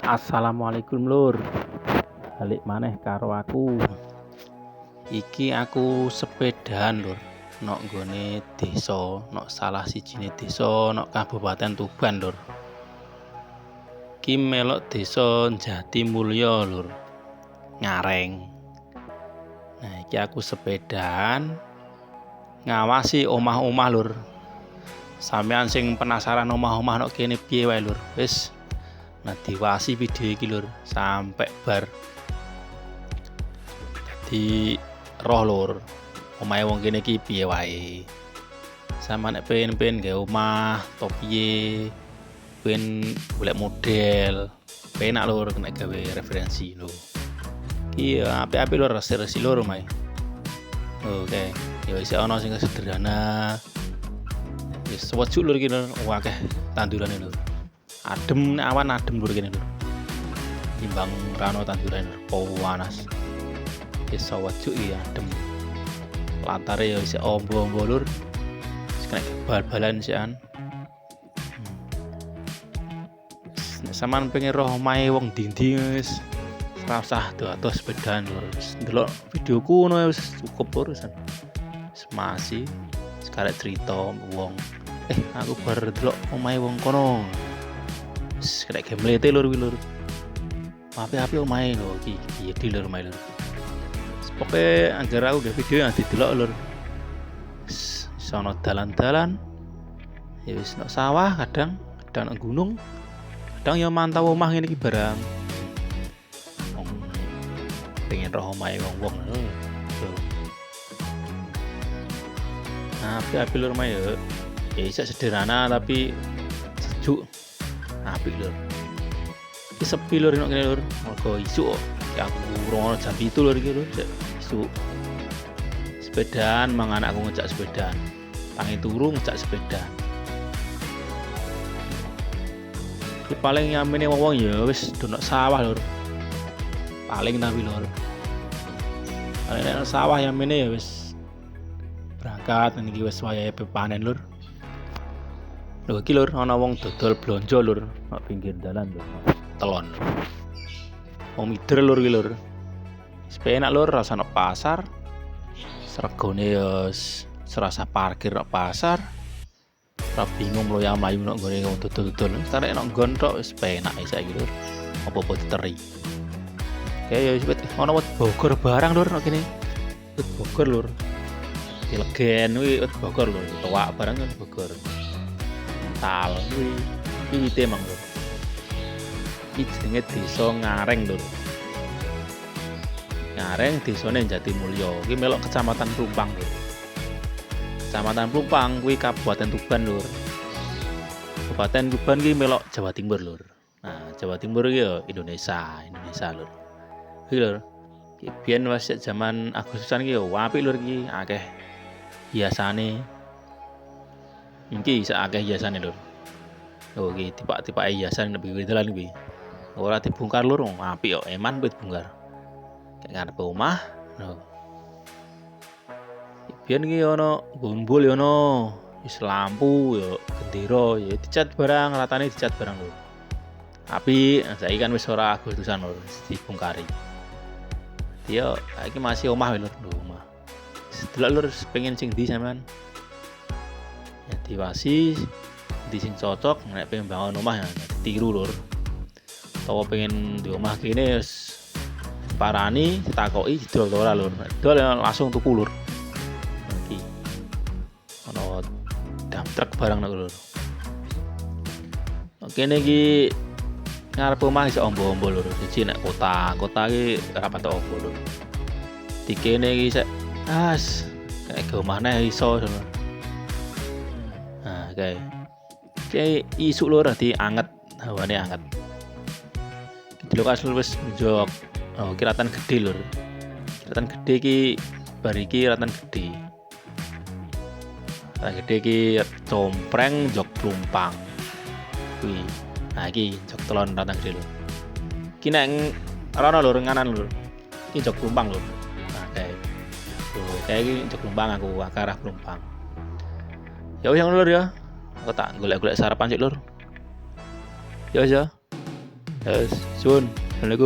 Assalamualaikum lur. Balik maneh karo aku. Iki aku sepedaan lur. Nok nggone desa, nok salah sijine desa nok Kabupaten Tuban lur. Ki melok desa Jatimulya lur. Ngareng. Nah, iki aku sepedaan ngawasi omah-omah lur. Sampeyan sing penasaran omah-omah nok kene piye wae lur. Wis nah diwasi video iki lur sampai bar. Jadi roh lur omahe wong kene iki piye wae. Sama nek pengen gawe omah to piye, pengen golek model, penak lur nek gawe referensi lho. Iki apik-apik lur resi lur omahe. Oke, ya wis ana sing sederhana. Wis sewejuk lur iki lur, akeh tandurane lur. Adem nek awan adem lur kene lur. Timbang rano tanduran panas. Wis sewejuk iki adem. Lantare ya isih ombo-ombo lur. Wis kena bal-balan sisan. Nek sampean pengen roh omahe wong ndi-ndi wis ora usah atus sepedaan lur. Wis ndelok videoku ngono wis cukup lur wis. Masih sekarang cerita wong aku baru delok omahe wong kono. Wis kena gemlete lur wi lur. Apik-apik omahe lho iki piye di lur omahe lur. Pokoke anggar aku gawe video yang didelok lur. Wis ono dalan-dalan. Ya wis nek sawah kadang nang gunung. Kadang ya mantau omah ngene iki barang. Pengen roh omahe wong-wong lho. Apik-apik lur omahe ya. Ya iso sederhana tapi sejuk. Apik lur. Iki sepi lur nek kene lur. Mergo isuk kok aku urung jam 7 lur iki lur. Isuk. Sepedaan mang anakku ngejak sepedaan. Tangi turu ngejak sepedaan. Iki paling nyamene wong-wong ya wis donok sawah lur. Paling tapi lur. Nek sawah nyamene ya wis berangkat niki wis wayahe panen lur. Lho iki lur ana wong dodol blonjo lur nang pinggir dalan lur. Telon. Wong mider lur iki lur. Wis penak lur rasa nang pasar. Sregone ya serasa parkir nang pasar. Ora bingung loyang mlayu nang gone wong dodol-dodol. Karek nang nggon tok wis penak saiki lur. Apa-apa diteri. Oke ya wis ana wit Bogor barang lur nang kene. Wit Bogor lur. Dilegen kuwi wit Bogor lur. Tuwak barang kan Bogor. Tal kuwi wite mang lur. Iki jenenge desa Ngareng lur. Ngareng desane Jatimulya. Iki melok Kecamatan Plumpang lur. Kecamatan Plumpang kuwi Kabupaten Tuban lur. Kabupaten Tuban iki melok Jawa Timur lur. Nah, Jawa Timur iki ya Indonesia lur. Iki lur. Iki biyen wis zaman Agustusan iki ya apik lur iki, akeh hiasane. Iki sak akeh hiasane lur. Oh iki tipak-tipake hiasan nek pinggir dalan kuwi. Ora dibongkar lur, apik kok, eman wit bongkar. Kayak ngarep omah. Lho. Biyen iki ana bumbul ya ana, wis lampu ya gendera ya dicat barang, ratane dicat barang lur. Apik, saiki kan wis ora Agustusan lur, dibongkari. Dia iki masih omah lur, omah. Delok lur pengen sing ndi sampean? Ya diwasi di sing cocok nek pengen bangun omah ya ditiru lur. Tawa pengen di omah kene wis parani ditakoki didol ora lur. Dol langsung tuku lur. Iki. Ono dam truk barang nek lur. Kene iki ngarep omah iso ombo-ombo lur. Siji nek kota iki ora patok ombo lur. Di kene iki sik kayak ke omahne iso lur. Nah, kayak isuk lur dadi anget, hawane anget. Di lokasi wis njok kiratan gede lur. Kiratan gede iki bar iki kiratan gede. Kiratan gede iki compreng jok Plumpang. Kuwi. Nah iki jok telon kiratan gede lur. Iki nek rono lur nganan lur. Iki jok Plumpang lur. Nah kayak iki jok Plumpang aku ke arah Plumpang. Ya wis lur ya. Aku tak golek-golek sarapan sik lur. Ya wis ya. Yes, suwun. Assalamualaikum.